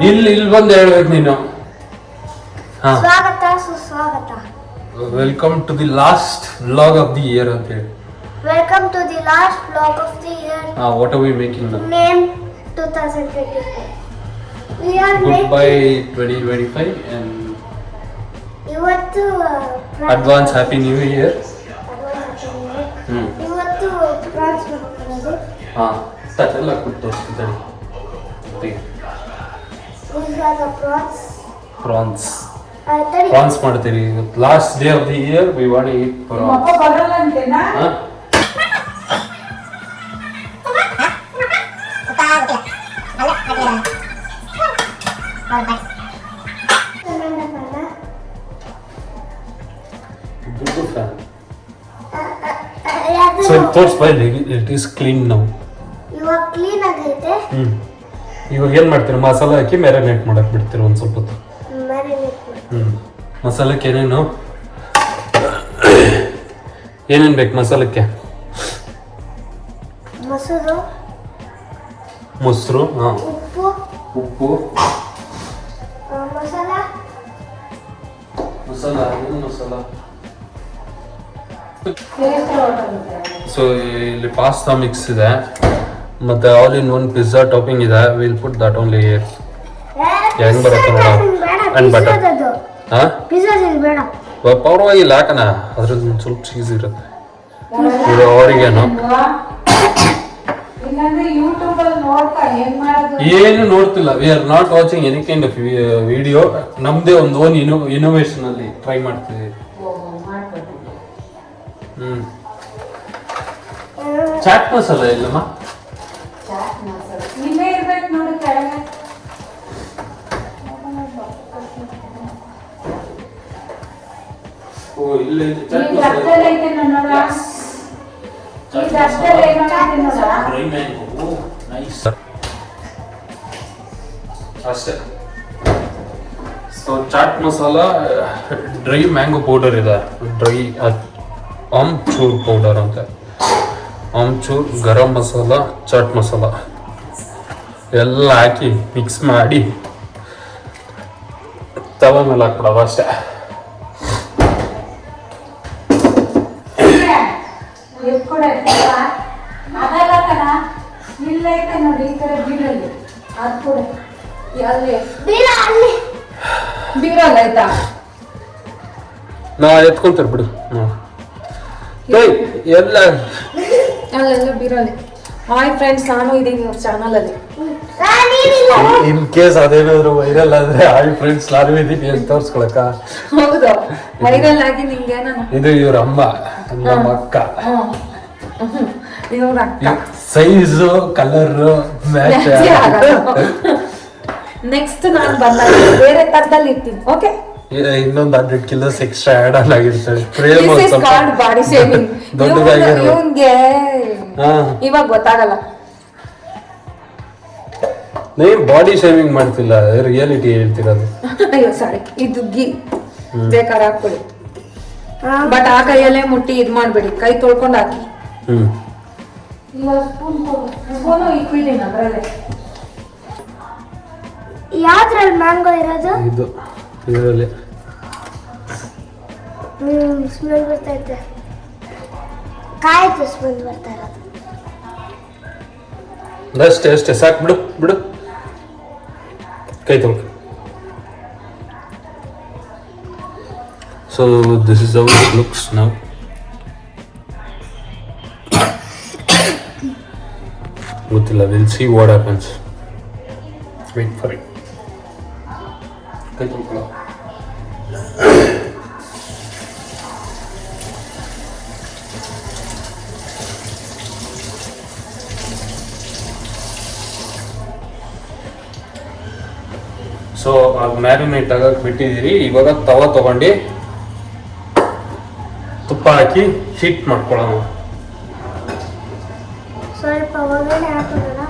ಇಲ್ಲಿ ಬಂದು ಹೇಳ್ಬೇಕು ನೀನು. ಸ್ವಾಗತ ಸುಸ್ವಾಗತ. Welcome to the last vlog of the year ಅಂತ ಹೇಳಿ. Welcome to the last vlog of the year. What are we making now? Name 2024. We are Goodbye 2025 and ಇವತ್ತು ಅಡ್ವಾನ್ಸ್ ಹ್ಯಾಪಿ ನ್ಯೂ ಇಯರ್. ಇವತ್ತು ಫ್ರಾನ್ಸ್ ಮಾಡ್ತಿರೋದು. ಎಲ್ಲ ಕೊಟ್ಟು ತೋರಿಸ್ತಿದ್ದಾನೆ. Prawns ಮಾಡ್ತೀರಿ. Last day of the year we want to eat prawns. So ತೋರ್ಸ್ ಬೈ, it is clean now. ಇವಾಗ ಕ್ಲೀನ್ ಆಗೈತೆ. ಇವಾಗ ಏನ್ ಮಾಡ್ತೀರಿ? ಮಸಾಲ ಹಾಕಿ ಮ್ಯಾರಿನೇಟ್ ಮಾಡಕ್ ಬಿಡ್ತೀರಿ ಒಂದ್ ಸ್ವಲ್ಪ ಹೊತ್ತು. ಮಸಾಲಕ್ಕೆ ಏನೇನು ಬೇಕು ಮಸಾಲಕ್ಕೆ? ಮೊಸರು, ಉಪ್ಪು, ಮಸಾಲ. ಸೊ ಇಲ್ಲಿ ಪಾಸ್ತಾ ಮಿಕ್ಸ್ ಇದೆ, ಮತ್ತೆ all in one pizza topping ಇದೆ. Will put that only here. ಹೆಂಗ್ ಬರುತ್ತೆ ನೋಡ. And butter. ಪರವಾಗಿಲ್ಲ, ಹಾಕಣ ಅದ್ರಲ್ಲಿ ಸ್ವಲ್ಪ ಚೀಸ್ ಇರುತ್ತೆ. ಇದು ಅವರಿಗೇನು ಏನು ನೋಡ್ತಿಲ್ಲ. We are not watching any kind of video. ನಮ್ದೇ ಒಂದು ಓನ್ ಇನೋವೇಷನ್ ಅಲ್ಲಿ ಟ್ರೈ ಮಾಡ್ತೀವಿ. ಚಾಟ್ ಮಸಾಲ ಇಲ್ಲಮ್ಮ? ಅಷ್ಟೇ. So chaat masala, dry mango powder ಇದೆ, ಡ್ರೈ ಆಮ್ಚೂರ್ ಪೌಡರ್ ಅಂತ, ಆಮ್ಚೂರ್, ಗರಂ ಮಸಾಲ, ಚಾಟ್ ಮಸಾಲ ಎಲ್ಲ ಹಾಕಿ ಮಿಕ್ಸ್ ಮಾಡಿ ತವ ಮೇಲೆ ಹಾಕ್ಬಿಡೋದು ಅಷ್ಟೇ. ನಾ ಎತ್ಕೊಂತಾರೆ ಬಿಡು. ಎಲ್ಲ ಅಲ್ಲೆಲ್ಲ ಬೀರಲ್ಲಿ. ಹಾಯ್ ಫ್ರೆಂಡ್ಸ್, ನಾನು ಇದೀನಿ ಇವ್ರ ಚಾನಲ್ ಅಲ್ಲಿ. ಇನ್ ಕೇಸ್ ಅದೇನಾದ್ರು ವೈರಲ್ ಆದ್ರೆ ಹಾಯ್ ಫ್ರೆಂಡ್ಸ್ ನಾನು ಇದೀನಿ ಅಂತ ತೋರ್ಸ್ಕೊಳಕ. ಹೌದು, ವೈರಲ್ ಆಗಿ ನಿಂಗೆ ನಾನು. ಇದು ಇವ್ರ ಅಮ್ಮ, ನಮ್ಮ ಅಕ್ಕ. ಇವ್ರ ಅಕ್ಕ. Size colour match. ನೆಕ್ಸ್ಟ್ ನಾನು ಬಂದಾಗ ಬೇರೆ ತರದಲ್ಲಿ ಇರ್ತೀನಿ. ಓಕೆ, ಇನ್ನೊಂದು 100 kilos ಎಕ್ಸ್ಟ್ರಾ ಆಡ್ ಆನ್ ಆಗಿರ್ತದೆ. ಬಾಡಿ ಶೇವಿಂಗ್ ಇವನ್ಗೆ ಇವಾಗ ಗೊತ್ತಾಗಲ್ಲ. ನೀವು ಬಾಡಿ ಶೇವಿಂಗ್ ಮಾಡ್ತಿಲ್ಲ, ರಿಯಾಲಿಟಿ ಹೇಳ್ತಿರೋದು. ಅಯ್ಯೋ ಸಾರಿ, ಇದು ಗೀ ಬೇಕಾದ್ರೆ ಹಾಕ್ಬಿಡಿ, ಬಟ್ ಆ ಕೈಯಲ್ಲೇ ಮುಟ್ಟಿ ಇದ್ ಮಾಡ್ಬೇಡಿ, ಕೈ ತೊಳ್ಕೊಂಡು ಹಾಕಿ. ಸ್ಪೂನು ಇಕ್ವಿದ್ದೀನಿ ಅದರಲ್ಲೇ. ಯಾವ್ದ್ರಲ್ಲಿ ಮ್ಯಾಂಗೋ ಇರೋದು? ಇದು ಇದರಲ್ಲಿ ಸ್ಮೆಲ್ ಬರ್ತೈತೆ. ಕಾಯ್ತು ಸ್ಮೆಲ್ ಬರ್ತಾ ಇರೋದು. ಅಷ್ಟೇ ಸಾಕು, ಬಿಡು ಕೈ ತೊಳ್ಕ. So this is how it looks now. ಗೊತ್ತಿಲ್ಲ, will see what happens. Wait for it. ಕೈ ತೊಳ್ಕೊಳ್ಳೋ. ಸೊ ಮ್ಯಾರಿನೇಟ್ ಆಗಕ್ಕೆ ಬಿಟ್ಟಿದ್ದೀರಿ. ಇವಾಗ ತವ ತಗೊಂಡು ತುಪ್ಪ ಹಾಕಿ ಹೀಟ್ ಮಾಡ್ಕೊಳ್ಳೋಣ. ಸ್ವಲ್ಪ ಒಳಗಡೆ ಹಾಕೋಣ.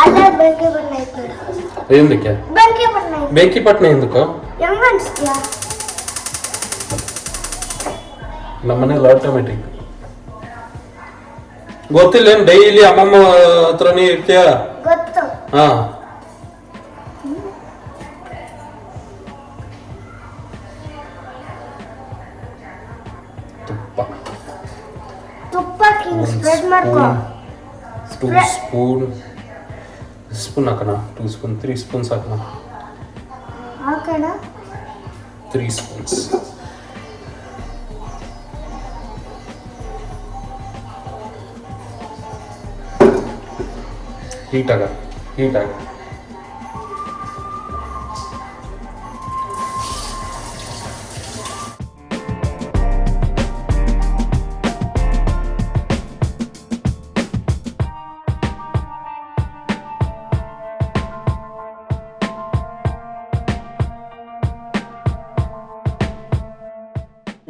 ಅಲ್ಲೇ ಬೆಂಕಿ ಬಣ್ಣ ಐತೆ. ఎందుకే ಬೆಂಕಿ ಬಣ್ಣ ಬೆಂಕಿ ಪಟ್ನ ఎందుకు? ಹೆಂಗ ಅನ್ಸ್ತೀಯಾ? ನಮ್ಮನೇಲಿ ಆಟೋಮೆಟಿಕ್. ಗೊತ್ತಿಲ್ಲ ಏನ್ ಡೈಲಿ ಅಮ್ಮಮ್ಮ ಹತ್ರನೇ ಇರ್ತೀಯ? ಗೊತ್ತು. ಹಾ, ತುಪ್ಪ ತುಪ್ಪ ಸ್ಪ್ರೆಡ್ ಮಾಡ್ಕೊ. 2 ಸ್ಪೂನ್ ಹಾಕೋಣ. 2 ಸ್ಪೂನ್ 3 ಸ್ಪೂನ್ಸ್ ಹಾಕೋಣ. ಹಾಕೋಣ. 3 ಸ್ಪೂನ್ಸ್. ಹೀಟ್ ಆಗ.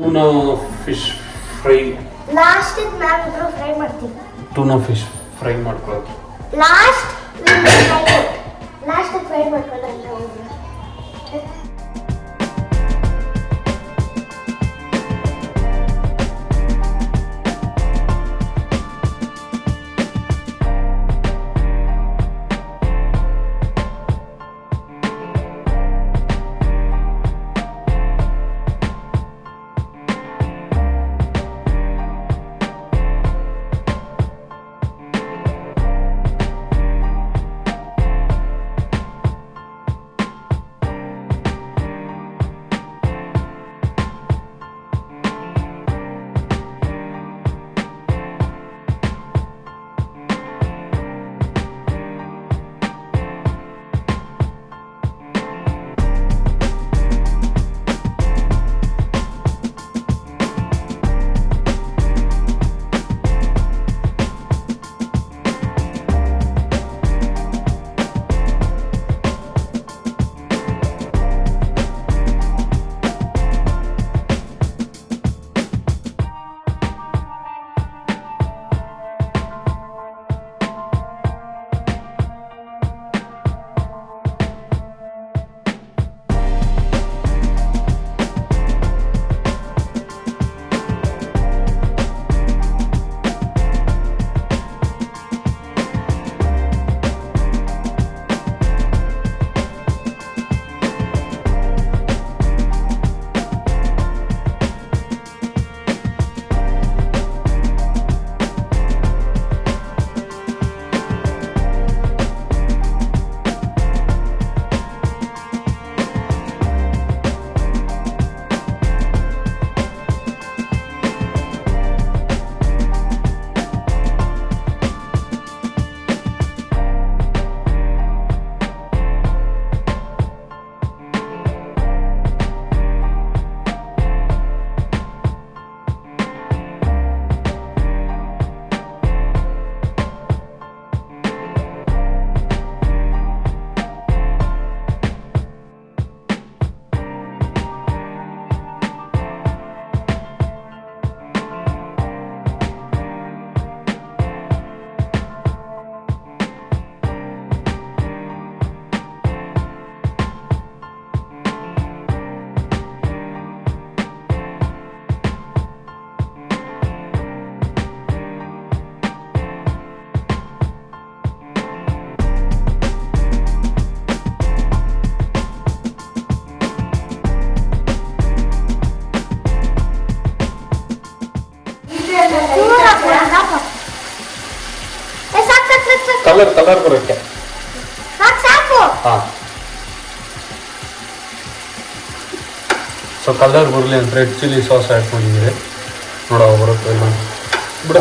ಟೂನಾ ಫಿಶ್ ಫ್ರೈ. ಲಾಸ್ಟ್ ನಾವಿಬ್ರು ಫ್ರೈ ಮಾಡ್ತೀವಿ. ಟೂನಾ ಫಿಶ್ ಫ್ರೈ ಮಾಡ್ಕೊಳ್ಳೋದು. ಲಾಸ್ಟ್ ಫ್ರೈ ಮಾಡ್ಕೊಳ್ಳೋಣ. ಕಲರ್ ಬರುತ್ತೆ. ಹಾಂ, ಸೊ ಕಲರ್ ಬರಲಿ ಅಂತ ರೆಡ್ ಚಿಲ್ಲಿ ಸಾಸ್ ಆ್ಯಡ್ ಮಾಡಿದ್ದೀವಿ. ನೋಡೋ ಬರುತ್ತೆ ಇಲ್ಲ ಬಿಡ.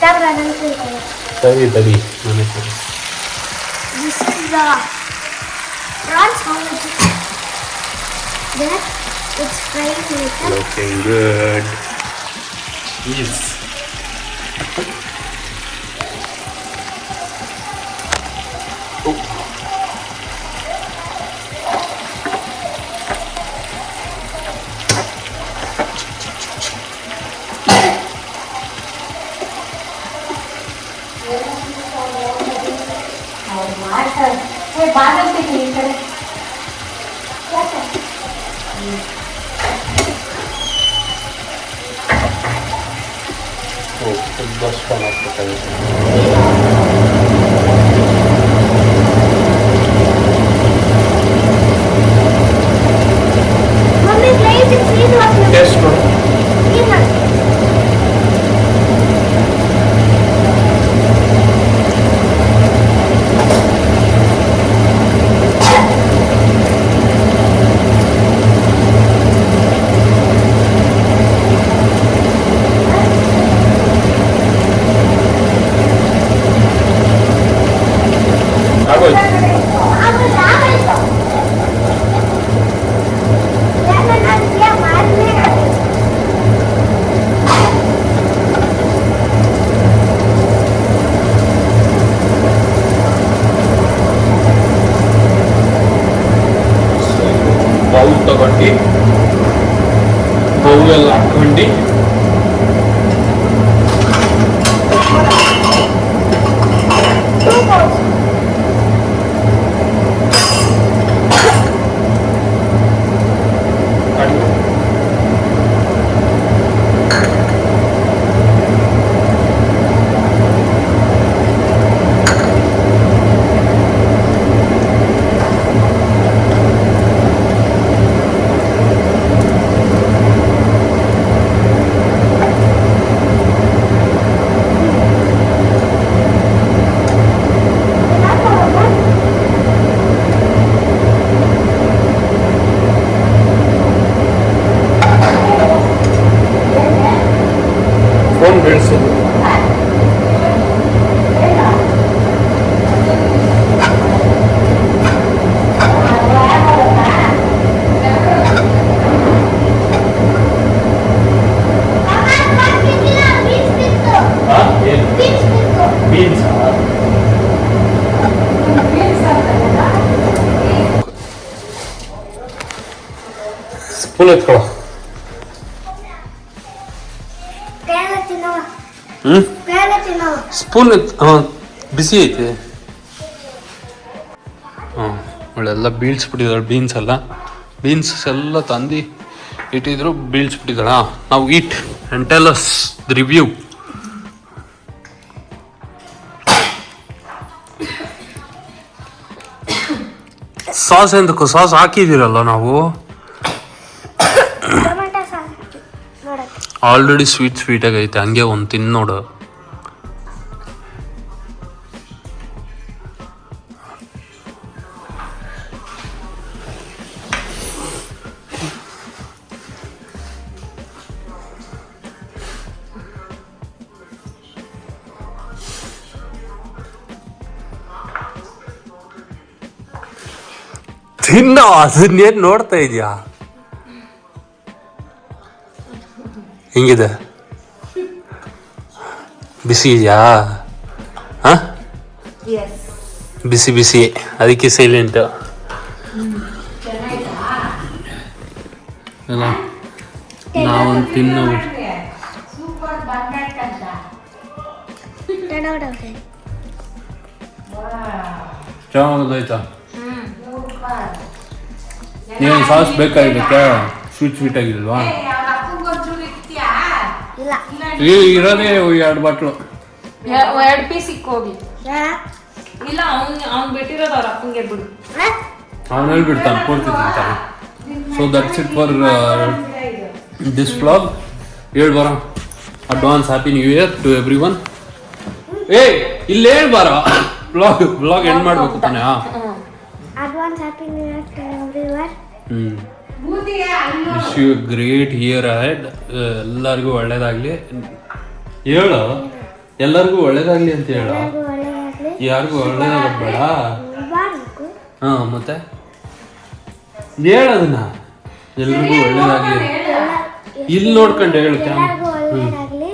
ಕ್ಯಾಮ್ರಾ ನಂತರ ತಡಿ ಮನೆ ಸರಿ. This is the prawns. How much is it? There, it's fried later. Looking good. Yes. Oh. ಬಾಗಲ್ತೀನಿ ಈ ಕಡೆ. Oh, ತುಂಬಾ ಸ್ಟ್ರಾಂಗ್ ಆಗ್ಬೇಕಾಗಿದೆ. Mommy, please, it's clean water. Taste ಮಾಡು. Clean water. ಆಗೋಯ್ತು. ಬೌಲ್ ತಗೊಂಡು ಬೌಲೆಲ್ಲ ಹಾಕೊಂಡು ಫೋನ್ ಬೆಳೆಸೋದು. ಬೀನ್ಸ್ ಸ್ಪೂನ್ ಎತ್ಕೊಳ್ಳೋ. ಸ್ಪೂನ್ ಬಿಸಿ ಐತೆ. ಹಾಂ ಅವಳೆಲ್ಲ ಬೀಳ್ಸ್ಬಿಟ್ಟಿದ್ದಾಳೆ. ಬೀನ್ಸ್ ಎಲ್ಲ ತಂದು ಇಟ್ಟಿದ್ರು ಬೀಳ್ಸ್ಬಿಟ್ಟಿದ್ದಾಳ. ನಾವು eat and tell us the review. Sauce ಎಂದಕ್ಕೂ ಸಾಸ್ ಹಾಕಿದ್ದೀರಲ್ಲ ನಾವು. ಟೊಮೆಟೊ ಸಾಸ್ ನೋಡಕ್ಕೆ ಆಲ್ರೆಡಿ ಸ್ವೀಟಾಗಿ ಐತೆ. ಹಂಗೆ ಒಂದು ತಿನ್ನು ನೋಡು. ತಿನ್ನ ಅದನ್ನೇನು ನೋಡ್ತಾ ಇದೀಯಾ? ಹೆಂಗಿದೆ? ಬಿಸಿ ಇದೆಯಾ? ಹಾಂ ಬಿಸಿ ಅದಕ್ಕೆ ಸೈಲೆಂಟ್ ಅಲ್ಲ. ನಾವು ತಿನ್ನೋ ಚೆನ್ನಾಗೋದಾಯ್ತಾ? ನೀವು ಸಾಸ್ ಬೇಕಾಗಿರುತ್ತೆ? ಸ್ವೀಟ್ ಆಗಿಲ್ವಾ? ಇರೋದೇ 2 ಬಾಟ್ಲು. 2 ಪೀಸ್ ಇಕ್ಕೋಗಿ. ಇಲ್ಲ ಅವ್ನು ಬಿಟ್ಟಿರೋದು ಅವ್ರ ಅಪ್ಪಂಗೆ ಬಿಡು. ಅವನು ಹೇಳ್ಬಿಡ್ತಾನೆ ಪೂರ್ತಿ ತಿಂತಾನೆ. So that's it for this vlog. ಹೇಳ್ ಬರ advance happy new year to everyone. ಇಲ್ಲಿ ಹೇಳ್ ಬರ ವ್ಲಾಗ್ ಎಂಡ್ ಮಾಡ್ಬೇಕು ತಾನೆ. Advance happy new year to everyone. Wish you great year ahead. ಎಲ್ಲರಿಗೂ ಒಳ್ಳೇದಾಗಲಿ. ಹೇಳು ಎಲ್ಲರಿಗೂ ಒಳ್ಳೇದಾಗ್ಲಿ ಅಂತ ಹೇಳ. ಎಲ್ಲರಿಗೂ ಒಳ್ಳೆಯದಾಗಲಿ. ಯಾರಿಗೂ ಒಳ್ಳೇದಾಗದ್ ಬೇಡ. ಬಾರ್ಬೇಕು. ಹಾ ಮತ್ತೆ ಹೇಳೋದನ್ನ ಎಲ್ರಿಗೂ ಒಳ್ಳೇದಾಗ್ಲಿ. ಇಲ್ಲಿ ನೋಡ್ಕೊಂಡು ಹೇಳು. ಎಲ್ಲರಿಗೂ ಒಳ್ಳೆಯದಾಗಲಿ.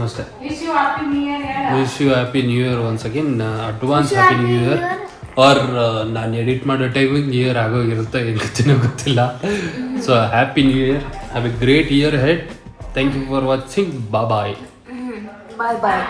ಅಷ್ಟೇ. Wish you happy new year once again. Advance happy new year. Or ನಾನು ಎಡಿಟ್ ಮಾಡೋ ಟೈಮಿಗೆ ನ್ಯೂ ಇಯರ್ ಆಗೋಗಿರುತ್ತೆ, ಏನು ಗೊತ್ತಿಲ್ಲ. So happy new year, have a great year ahead. Thank you for watching. Bye. Bye bye.